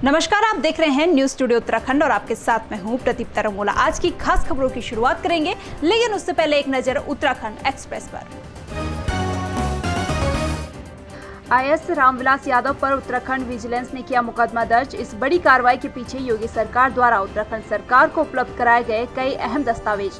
नमस्कार, आप देख रहे हैं न्यूज स्टूडियो उत्तराखंड और आपके साथ मैं हूं प्रदीप तरंगोला। आज की खास खबरों की शुरुआत करेंगे, लेकिन उससे पहले एक नजर उत्तराखंड एक्सप्रेस पर। आईएएस रामविलास यादव पर उत्तराखंड विजिलेंस ने किया मुकदमा दर्ज। इस बड़ी कार्रवाई के पीछे योगी सरकार द्वारा उत्तराखंड सरकार को उपलब्ध कराए गए कई अहम दस्तावेज।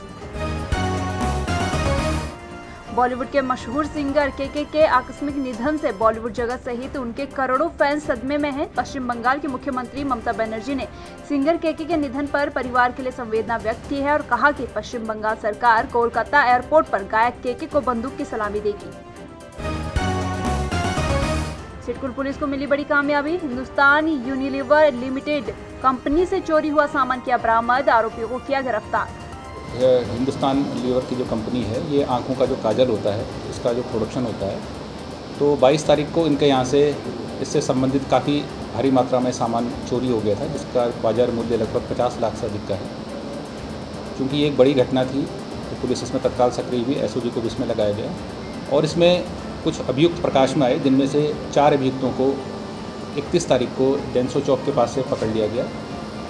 बॉलीवुड के मशहूर सिंगर केके के आकस्मिक निधन से बॉलीवुड जगत सहित उनके करोड़ों फैंस सदमे में हैं। पश्चिम बंगाल की मुख्यमंत्री ममता बनर्जी ने सिंगर केके के निधन पर परिवार के लिए संवेदना व्यक्त की है और कहा कि पश्चिम बंगाल सरकार कोलकाता एयरपोर्ट पर गायक केके को बंदूक की सलामी देगी। सिडकुल पुलिस को मिली बड़ी कामयाबी। हिंदुस्तान यूनिलीवर लिमिटेड कंपनी से चोरी हुआ सामान किया बरामद, आरोपियों को किया गिरफ्तार। हिंदुस्तान लीवर की जो कंपनी है, ये आँखों का जो काजल होता है, इसका जो प्रोडक्शन होता है, तो 22 तारीख को इनके यहाँ से इससे संबंधित काफ़ी भारी मात्रा में सामान चोरी हो गया था, जिसका बाजार मूल्य लगभग 50 लाख से अधिक का है। क्योंकि ये एक बड़ी घटना थी तो पुलिस इसमें तत्काल सक्रिय हुई, एसओजी को भी इसमें लगाया गया और इसमें कुछ अभियुक्त प्रकाश में आए, जिनमें से 4 अभियुक्तों को 31 तारीख को डेंसो चौक के पास से पकड़ लिया गया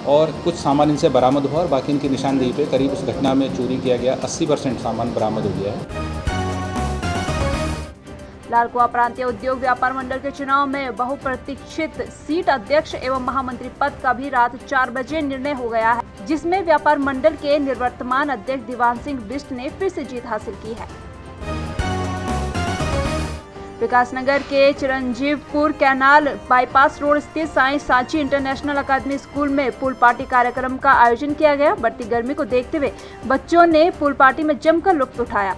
और कुछ सामान इनसे बरामद हुआ और बाकी इनकी निशानदेही पे करीब उस घटना में चोरी किया गया 80% सामान बरामद हो गया है। लालकुआ प्रांतीय उद्योग व्यापार मंडल के चुनाव में बहुप्रतीक्षित सीट अध्यक्ष एवं महामंत्री पद का भी रात 4 बजे निर्णय हो गया है, जिसमें व्यापार मंडल के निवर्तमान अध्यक्ष दीवान सिंह बिष्ट ने फिर से जीत हासिल की है। विकासनगर के चिरंजीवपुर कैनाल बाईपास रोड स्थित Sai Sanchi international academy school में पूल पार्टी कार्यक्रम का आयोजन किया गया। बढ़ती गर्मी को देखते हुए बच्चों ने पूल पार्टी में जमकर लुत्फ उठाया।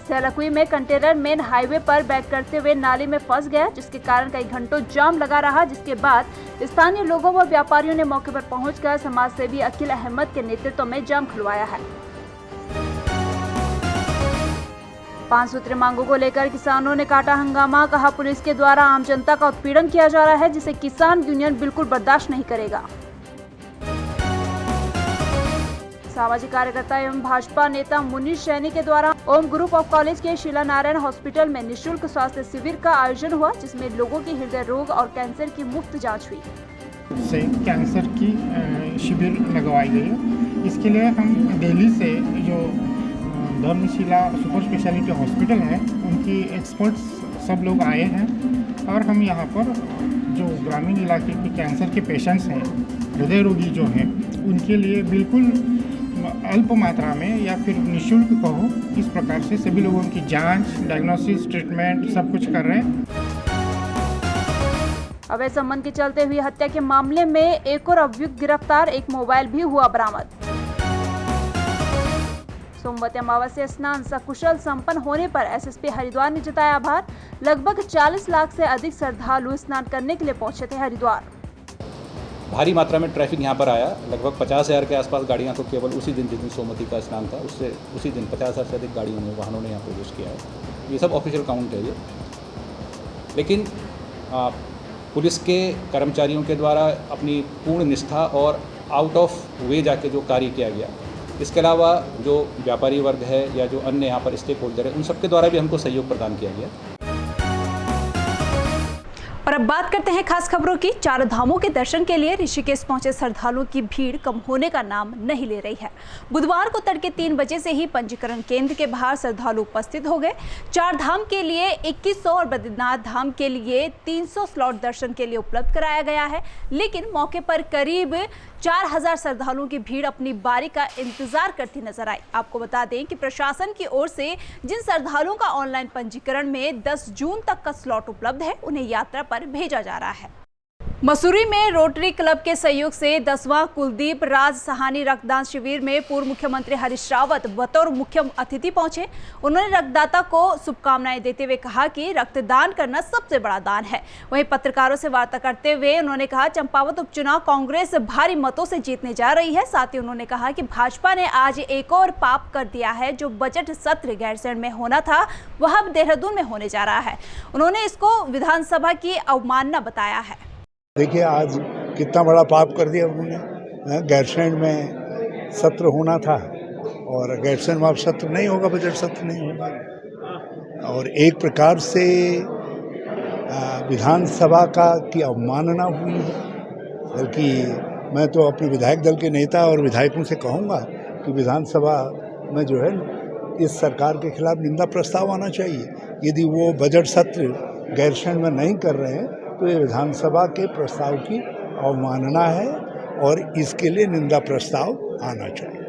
सेलाकुई में कंटेनर मेन हाईवे पर बैक करते हुए नाली में फंस गया, जिसके कारण कई घंटों जाम लगा रहा, जिसके बाद स्थानीय लोगों व व्यापारियों ने मौके पर पहुंचकर समाजसेवी अकील अहमद के नेतृत्व में जाम खुलवाया है। 5 सूत्री मांगों को लेकर किसानों ने काटा हंगामा। कहा, पुलिस के द्वारा आम जनता का उत्पीड़न किया जा रहा है, जिसे किसान यूनियन बिल्कुल बर्दाश्त नहीं करेगा। सामाजिक कार्यकर्ता एवं भाजपा नेता मुनीष सैनी के द्वारा ओम ग्रुप ऑफ कॉलेज के शीला नारायण हॉस्पिटल में निःशुल्क स्वास्थ्य शिविर का आयोजन हुआ, जिसमें लोगों की हृदय रोग और कैंसर की मुफ्त जाँच हुई। से कैंसर की शिविर लगवाई गई है। इसके लिए हम दिल्ली से जो धर्मशिला सुपर स्पेशलिटी हॉस्पिटल है, उनकी एक्सपर्ट्स सब लोग आए हैं और हम यहाँ पर जो ग्रामीण इलाके के कैंसर के पेशेंट्स हैं, हृदय रोगी जो हैं, उनके लिए बिल्कुल अल्प मात्रा में या फिर निःशुल्क कहो, इस प्रकार से सभी लोगों की जांच, डायग्नोसिस, ट्रीटमेंट सब कुछ कर रहे हैं। अवैध संबंध के चलते हुई हत्या के मामले में एक और अभियुक्त गिरफ्तार, एक मोबाइल भी हुआ बरामद। सोमवती अमावस्या स्नान सकुशल संपन्न होने पर एसएसपी हरिद्वार ने जताया आभार। लगभग 40 लाख से अधिक श्रद्धालु स्नान करने के लिए पहुंचे थे हरिद्वार। भारी मात्रा में ट्रैफिक यहाँ पर आया, लगभग 50,000 के आसपास गाड़ियाँ तो केवल उसी दिन, जिस दिन सोमवती का स्नान था, उसी दिन 50,000 से अधिक वाहनों ने यहाँ प्रवेश किया है। ये सब ऑफिशियल काउंट है ये, लेकिन पुलिस के कर्मचारियों के द्वारा अपनी पूर्ण निष्ठा और आउट ऑफ वे जाके जो कार्य किया गया, इसके अलावा जो व्यापारी वर्ग है या जो अन्य यहाँ पर स्टेक होल्डर है, उन सबके द्वारा भी हमको सहयोग प्रदान किया गया। और अब बात करते हैं खास खबरों की। 4 धामों के दर्शन के लिए ऋषिकेश पहुंचे श्रद्धालुओं की भीड़ कम होने का नाम नहीं ले रही है। बुधवार को तड़के 3 बजे से ही पंजीकरण केंद्र के बाहर श्रद्धालु उपस्थित हो गए। 4 धाम के लिए 2100 और बद्रीनाथ धाम के लिए 300 स्लॉट दर्शन के लिए उपलब्ध कराया गया है, लेकिन मौके पर करीब 4000 श्रद्धालुओं की भीड़ अपनी बारी का इंतजार करती नजर आई। आपको बता दें कि प्रशासन की ओर से जिन श्रद्धालुओं का ऑनलाइन पंजीकरण में 10 जून तक का स्लॉट उपलब्ध है, उन्हें यात्रा पर भेजा जा रहा है। मसूरी में रोटरी क्लब के सहयोग से 10वां कुलदीप राज सहानी रक्तदान शिविर में पूर्व मुख्यमंत्री हरीश रावत बतौर मुख्य अतिथि पहुंचे। उन्होंने रक्तदाता को शुभकामनाएं देते हुए कहा कि रक्तदान करना सबसे बड़ा दान है। वहीं पत्रकारों से वार्ता करते हुए उन्होंने कहा, चंपावत उपचुनाव कांग्रेस भारी मतों से जीतने जा रही है। साथ ही उन्होंने कहा कि भाजपा ने आज एक और पाप कर दिया है। जो बजट सत्र गैरसैंण में होना था, वह अब देहरादून में होने जा रहा है। उन्होंने इसको विधानसभा की अवमानना बताया है। देखिए, आज कितना बड़ा पाप कर दिया उन्होंने। गैरसैंण में सत्र होना था और गैरसैंण में अब सत्र नहीं होगा, बजट सत्र नहीं होगा। और एक प्रकार से विधानसभा की अवमानना हुई है। बल्कि मैं तो अपने विधायक दल के नेता और विधायकों से कहूँगा कि विधानसभा में जो है इस सरकार के खिलाफ निंदा प्रस्ताव आना चाहिए। यदि वो बजट सत्र गैरसैंण में नहीं कर रहे हैं तो ये विधानसभा के प्रस्ताव की अवमानना है और इसके लिए निंदा प्रस्ताव आना चाहिए।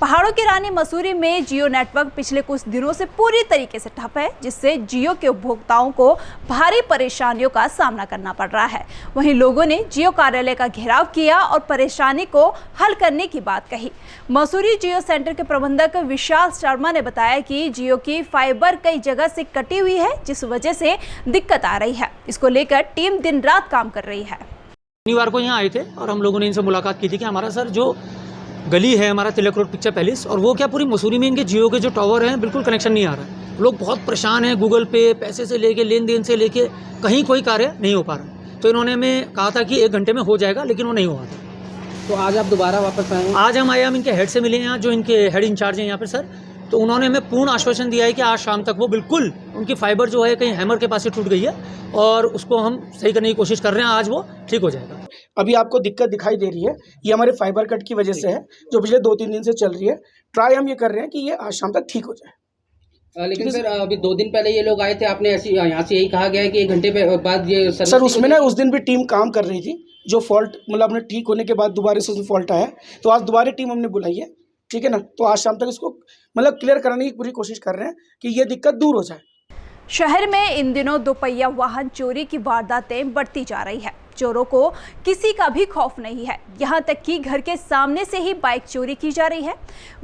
पहाड़ों की रानी मसूरी में जियो नेटवर्क पिछले कुछ दिनों से पूरी तरीके से ठप है, जिससे जियो के उपभोक्ताओं को भारी परेशानियों का सामना करना पड़ रहा है। वहीं लोगों ने जियो कार्यालय का घेराव किया और परेशानी को हल करने की बात कही। मसूरी जियो सेंटर के प्रबंधक विशाल शर्मा ने बताया कि जियो की फाइबर कई जगह से कटी हुई है, जिस वजह से दिक्कत आ रही है। इसको लेकर टीम दिन रात काम कर रही है। शनिवार को यहाँ आए थे और हम लोगों ने इनसे मुलाकात की थी कि हमारा सर जो गली है हमारा तिलक रोड पिक्चर पैलेस, और वो क्या पूरी मसूरी में इनके जियो के जो टावर हैं बिल्कुल कनेक्शन नहीं आ रहा है। लोग बहुत परेशान हैं, गूगल पे पैसे से लेके लेन देन से लेके कहीं कोई कार्य नहीं हो पा रहा। तो इन्होंने हमें कहा था कि 1 घंटे में हो जाएगा, लेकिन वो नहीं हुआ था। तो आज आप दोबारा वापस आए? आज हम आए, हम इनके हेड से मिले हैं, जो इनके हेड इंचार्ज हैं यहाँ पर सर। तो उन्होंने हमें पूर्ण आश्वासन दिया है कि आज शाम तक वो बिल्कुल उनकी फाइबर जो है कहीं हैमर के पास से टूट गई है और उसको हम सही करने की कोशिश कर रहे हैं। आज वो ठीक हो जाएगा। अभी आपको दिक्कत दिखाई दे रही है, ये हमारे फाइबर कट की वजह से है, जो पिछले 2-3 दिन से चल रही है। ट्राई हम ये कर रहे हैं कि ये आज शाम तक ठीक हो जाए। लेकिन सर अभी 2 दिन पहले ये लोग आए थे, आपने ऐसी यहाँ से यही कहा गया है कि 1 घंटे बाद ये सर उसमें ना उस दिन भी टीम काम कर रही थी। जो फॉल्ट मतलब अपने ठीक होने के बाद दोबारा से उसमें फॉल्ट आया, तो आज दोबारा टीम हमने बुलाई है, ठीक है ना। तो आज शाम तक इसको मतलब क्लियर कराने की पूरी कोशिश कर रहे हैं कि ये दिक्कत दूर हो जाए। शहर में इन दिनों दोपहिया वाहन चोरी की वारदातें बढ़ती जा रही है। चोरों को किसी का भी खौफ नहीं है, यहाँ तक कि घर के सामने से ही बाइक चोरी की जा रही है।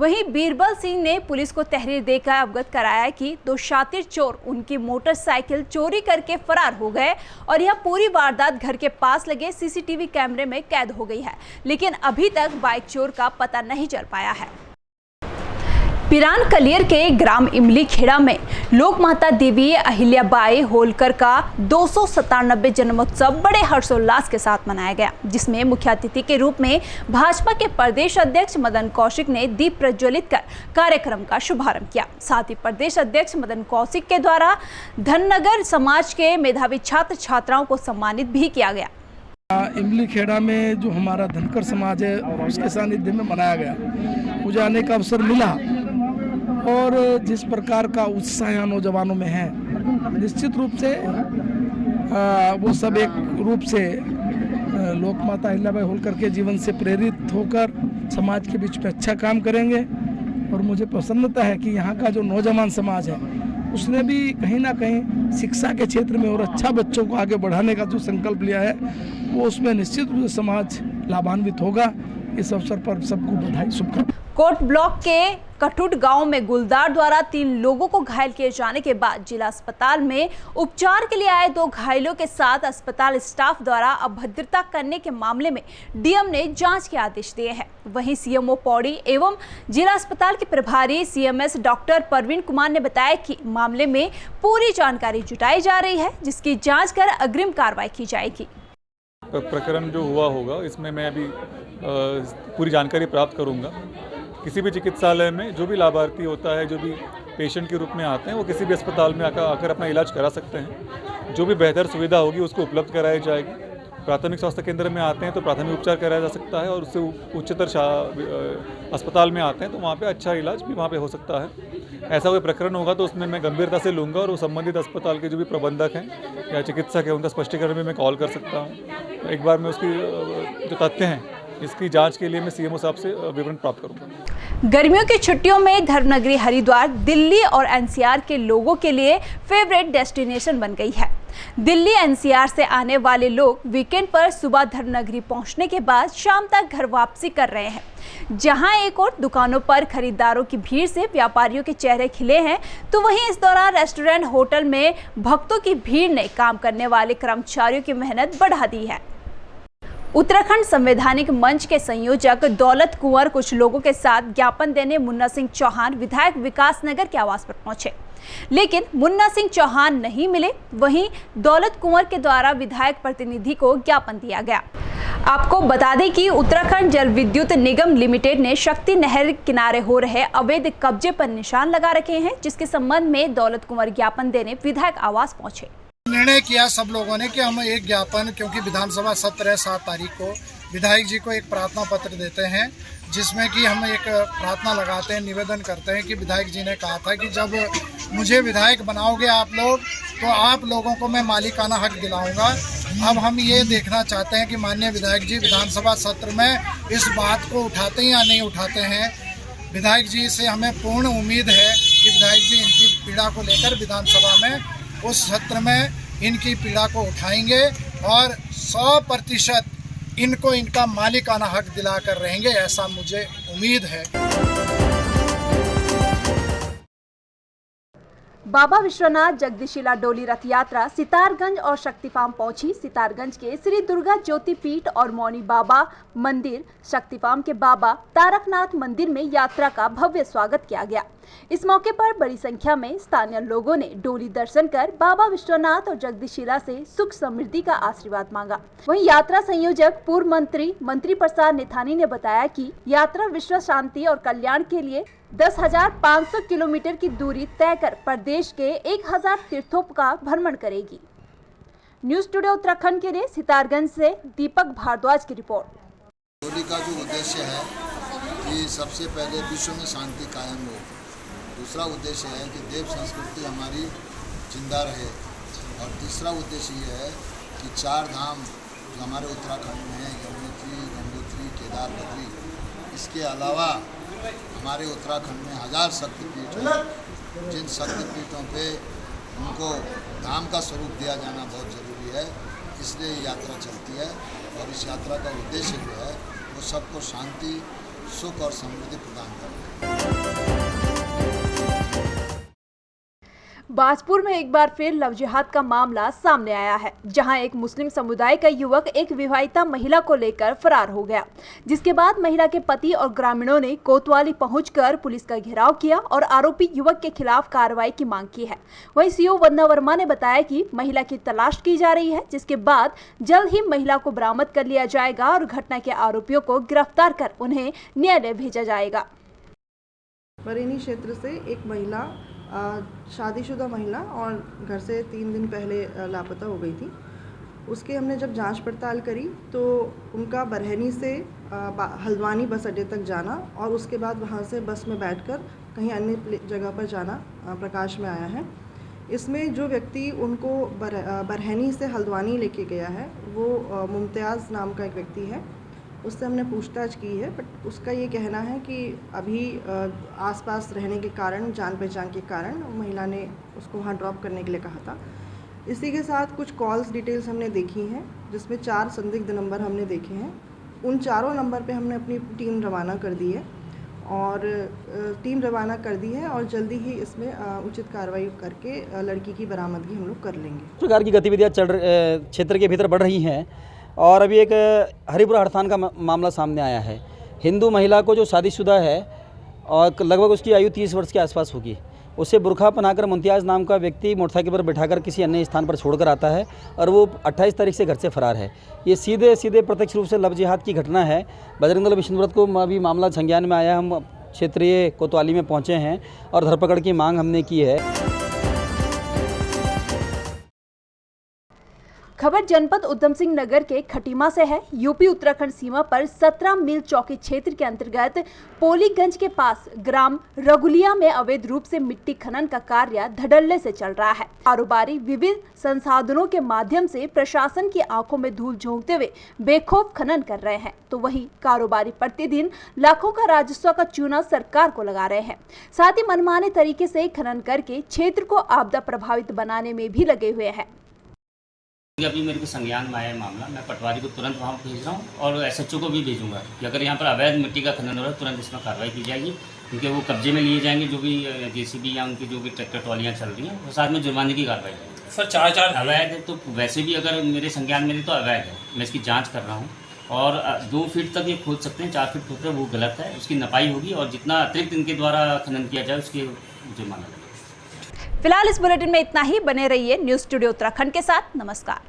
वहीं बीरबल सिंह ने पुलिस को तहरीर देकर अवगत कराया कि 2 शातिर चोर उनकी मोटरसाइकिल चोरी करके फरार हो गए और यह पूरी वारदात घर के पास लगे सीसीटीवी कैमरे में कैद हो गई है, लेकिन अभी तक बाइक चोर का पता नहीं चल पाया है। पिरान कलियर के ग्राम इमली खेड़ा में लोक माता देवी अहिल्याबाई होलकर का 297 जन्मोत्सव बड़े हर्षोल्लास के साथ मनाया गया, जिसमें मुख्य अतिथि के रूप में भाजपा के प्रदेश अध्यक्ष मदन कौशिक ने दीप प्रज्वलित कर कार्यक्रम का शुभारंभ किया। साथ ही प्रदेश अध्यक्ष मदन कौशिक के द्वारा धननगर समाज के मेधावी छात्र छात्राओं को सम्मानित भी किया गया। इमली खेड़ा में जो हमारा धनकर समाज है उसके सानिध्य में मनाया गया, मुझे आने का अवसर मिला और जिस प्रकार का उत्साह नौजवानों में है, निश्चित रूप से वो सब एक रूप से लोक माता अहिल्याबाई होलकर के जीवन से प्रेरित होकर समाज के बीच में अच्छा काम करेंगे। और मुझे प्रसन्नता है कि यहाँ का जो नौजवान समाज है उसने भी कहीं ना कहीं शिक्षा के क्षेत्र में और अच्छा बच्चों को आगे बढ़ाने का जो संकल्प लिया है वो उसमें निश्चित रूप से समाज लाभान्वित होगा। इस अवसर पर सबको बधाई, शुभकामनाएं। कोट ब्लॉक के कठुट गांव में गुलदार द्वारा 3 लोगों को घायल किए जाने के बाद जिला अस्पताल में उपचार के लिए आए 2 घायलों के साथ अस्पताल स्टाफ द्वारा अभद्रता करने के मामले में डीएम ने जांच के आदेश दिए हैं। वहीं सीएमओ पौड़ी एवं जिला अस्पताल के प्रभारी सीएमएस डॉक्टर परवीन कुमार ने बताया कि मामले में पूरी जानकारी जुटाई जा रही है, जिसकी जाँच कर अग्रिम कार्रवाई की जाएगी। प्रकरण जो हुआ होगा इसमें मैं अभी पूरी जानकारी प्राप्त करूंगा। किसी भी चिकित्सालय में जो भी लाभार्थी होता है, जो भी पेशेंट के रूप में आते हैं, वो किसी भी अस्पताल में आकर अपना इलाज करा सकते हैं। जो भी बेहतर सुविधा होगी उसको उपलब्ध कराई जाएगी। प्राथमिक स्वास्थ्य केंद्र में आते हैं तो प्राथमिक उपचार कराया जा सकता है और उससे उच्चतर अस्पताल में आते हैं तो वहाँ पे अच्छा इलाज भी वहाँ पे हो सकता है। ऐसा कोई प्रकरण होगा तो उसमें मैं गंभीरता से लूँगा और वो संबंधित अस्पताल के जो भी प्रबंधक हैं या चिकित्सक हैं उनका स्पष्टीकरण भी मैं कॉल कर सकता हूँ। एक बार मैं उसकी जो तथ्य हैं इसकी जांच के लिए मैं सीएमओ साहब से विवरण प्राप्त करूंगा। गर्मियों की छुट्टियों में धर्मनगरी हरिद्वार दिल्ली और एनसीआर के लोगों के लिए फेवरेट डेस्टिनेशन बन गई है। दिल्ली एनसीआर से आने वाले लोग वीकेंड पर सुबह धर्मनगरी पहुंचने के बाद शाम तक घर वापसी कर रहे हैं। जहां एक और दुकानों पर खरीदारों की भीड़ से व्यापारियों के चेहरे खिले हैं, तो वहीं इस दौरान रेस्टोरेंट होटल में भक्तों की भीड़ ने काम करने वाले कर्मचारियों की मेहनत बढ़ा दी है। उत्तराखंड संवैधानिक मंच के संयोजक दौलत कुंवर कुछ लोगों के साथ ज्ञापन देने मुन्ना सिंह चौहान विधायक विकास नगर के आवास पर पहुंचे, लेकिन मुन्ना सिंह चौहान नहीं मिले। वहीं दौलत कुंवर के द्वारा विधायक प्रतिनिधि को ज्ञापन दिया गया। आपको बता दें कि उत्तराखंड जल विद्युत निगम लिमिटेड ने शक्ति नहर किनारे हो रहे अवैध कब्जे पर निशान लगा रखे हैं, जिसके संबंध में दौलत कुंवर ज्ञापन देने विधायक आवास पहुंचे। निर्णय किया सब लोगों ने कि हम एक ज्ञापन, क्योंकि विधानसभा सत्र है 7 तारीख को, विधायक जी को एक प्रार्थना पत्र देते हैं जिसमें कि हम एक प्रार्थना लगाते हैं, निवेदन करते हैं कि विधायक जी ने कहा था कि जब मुझे विधायक बनाओगे आप लोग तो आप लोगों को मैं मालिकाना हक दिलाऊंगा। अब हम ये देखना चाहते हैं कि माननीय विधायक जी विधानसभा सत्र में इस बात को उठाते हैं या नहीं उठाते हैं। विधायक जी से हमें पूर्ण उम्मीद है कि विधायक जी इनकी पीड़ा को लेकर विधानसभा में उस सत्र में इनकी पीड़ा को उठाएंगे और 100% इनको इनका मालिकाना हक दिलाकर रहेंगे, ऐसा मुझे उम्मीद है। बाबा विश्वनाथ जगदीशिला डोली रथ यात्रा सितारगंज और शक्ति फार्म पहुंची। सितारगंज के श्री दुर्गा ज्योति पीठ और मौनी बाबा मंदिर, शक्ति फार्म के बाबा तारकनाथ मंदिर में यात्रा का भव्य स्वागत किया गया। इस मौके पर बड़ी संख्या में स्थानीय लोगों ने डोली दर्शन कर बाबा विश्वनाथ और जगदीशिला से सुख समृद्धि का आशीर्वाद मांगा। वहीं यात्रा संयोजक पूर्व मंत्री प्रसाद नेथानी ने बताया कि यात्रा विश्व शांति और कल्याण के लिए 10,500 किलोमीटर की दूरी तय कर प्रदेश के 1,000 तीर्थों का भ्रमण करेगी। न्यूज़ टुडे उत्तराखंड के लिए सितारगंज से दीपक भारद्वाज की रिपोर्ट। डोली का जो उद्देश्य है कि सबसे पहले विश्व में शांति कायम हो, दूसरा उद्देश्य है कि देव संस्कृति हमारी जिंदा रहे और तीसरा उद्देश्य ये है कि 4 धाम जो हमारे उत्तराखंड में है, यमुनोत्री, गंगोत्री, केदार, बद्री, इसके अलावा हमारे उत्तराखंड में 1000 शक्तिपीठ हैं, जिन शक्तिपीठों पे उनको धाम का स्वरूप दिया जाना बहुत ज़रूरी है। इसलिए यात्रा चलती है और इस यात्रा का उद्देश्य जो है वो सबको शांति, सुख और समृद्धि प्रदान करना है। बाजपुर में एक बार फिर लव जिहाद का मामला सामने आया है, जहां एक मुस्लिम समुदाय का युवक एक विवाहिता महिला को लेकर फरार हो गया, जिसके बाद महिला के पति और ग्रामीणों ने कोतवाली पहुंचकर पुलिस का घेराव किया और आरोपी युवक के खिलाफ कार्रवाई की मांग की है। वहीं सीओ वंदना वर्मा ने बताया कि महिला की तलाश की जा रही है, जिसके बाद जल्द ही महिला को बरामद कर लिया जाएगा और घटना के आरोपियों को गिरफ्तार कर उन्हें न्यायालय भेजा जाएगा। बरेली क्षेत्र से एक महिला शादीशुदा महिला और घर से 3 दिन पहले लापता हो गई थी। उसके हमने जब जांच पड़ताल करी तो उनका बरहनी से हल्द्वानी बस अड्डे तक जाना और उसके बाद वहां से बस में बैठकर कहीं अन्य जगह पर जाना प्रकाश में आया है। इसमें जो व्यक्ति उनको बरहनी से हल्द्वानी लेके गया है वो मुमताज़ नाम का एक व्यक्ति है। उससे हमने पूछताछ की है, बट उसका ये कहना है कि अभी आसपास रहने के कारण, जान पहचान के कारण महिला ने उसको वहाँ ड्रॉप करने के लिए कहा था। इसी के साथ कुछ कॉल्स डिटेल्स हमने देखी हैं, जिसमें 4 संदिग्ध नंबर हमने देखे हैं। उन चारों नंबर पे हमने अपनी टीम रवाना कर दी है और जल्दी ही इसमें उचित कार्रवाई करके लड़की की बरामदगी हम लोग कर लेंगे। इस प्रकार की गतिविधियाँ क्षेत्र के भीतर बढ़ रही हैं और अभी एक हरिपुरा हड़ताल का मामला सामने आया है। हिंदू महिला को जो शादीशुदा है और लगभग उसकी आयु 30 वर्ष के आसपास होगी, उसे बुरखा पहनाकर मुमताज़ नाम का व्यक्ति मोटरसाइकिल पर बैठाकर किसी अन्य स्थान पर छोड़कर आता है और वो 28 तारीख से घर से फरार है। ये सीधे प्रत्यक्ष रूप से लव जिहाद की घटना है। बजरंग दल विष्णुव्रत को अभी मामला संज्ञान में आया। हम क्षेत्रीय कोतवाली में पहुँचे हैं और धरपकड़ की मांग हमने की है। खबर जनपद उधम सिंह नगर के खटीमा से है। यूपी उत्तराखंड सीमा पर 17 मील चौकी क्षेत्र के अंतर्गत पोलीगंज के पास ग्राम रगुलिया में अवैध रूप से मिट्टी खनन का कार्य धड़ल्ले से चल रहा है। कारोबारी विविध संसाधनों के माध्यम से प्रशासन की आंखों में धूल झोंकते हुए बेखौफ खनन कर रहे हैं, तो वहीं कारोबारी प्रतिदिन लाखों का राजस्व का चूना सरकार को लगा रहे हैं। साथ ही मनमाने तरीके से खनन करके क्षेत्र को आपदा प्रभावित बनाने में भी लगे हुए हैं। अभी मेरे को संज्ञान में आया मामला, मैं पटवारी को तुरंत वहाँ भेज रहा हूँ और SHO को भी भेजूंगा कि अगर यहाँ पर अवैध मिट्टी का खनन हो रहा है तुरंत इसमें कार्रवाई की जाएगी, क्योंकि वो कब्जे में लिए जाएंगे जो भी JCB या उनकी जो भी ट्रैक्टर ट्रॉलियाँ चल रही हैं, और साथ में जुर्माने की कार्रवाई है। सर 4 अवैध है, तो वैसे भी अगर मेरे संज्ञान में तो अवैध है, मैं इसकी जाँच कर रहा हूँ और 2 फीट तक ये खोद सकते हैं, 4 फीट खोद रहे वो गलत है, उसकी नपाई होगी और जितना अतिरिक्त इनके द्वारा खनन किया जाए उसके जुर्माना लगेगा। फिलहाल इस बुलेटिन में इतना ही। बने रहिए न्यूज़ स्टूडियो उत्तराखंड के साथ। नमस्कार।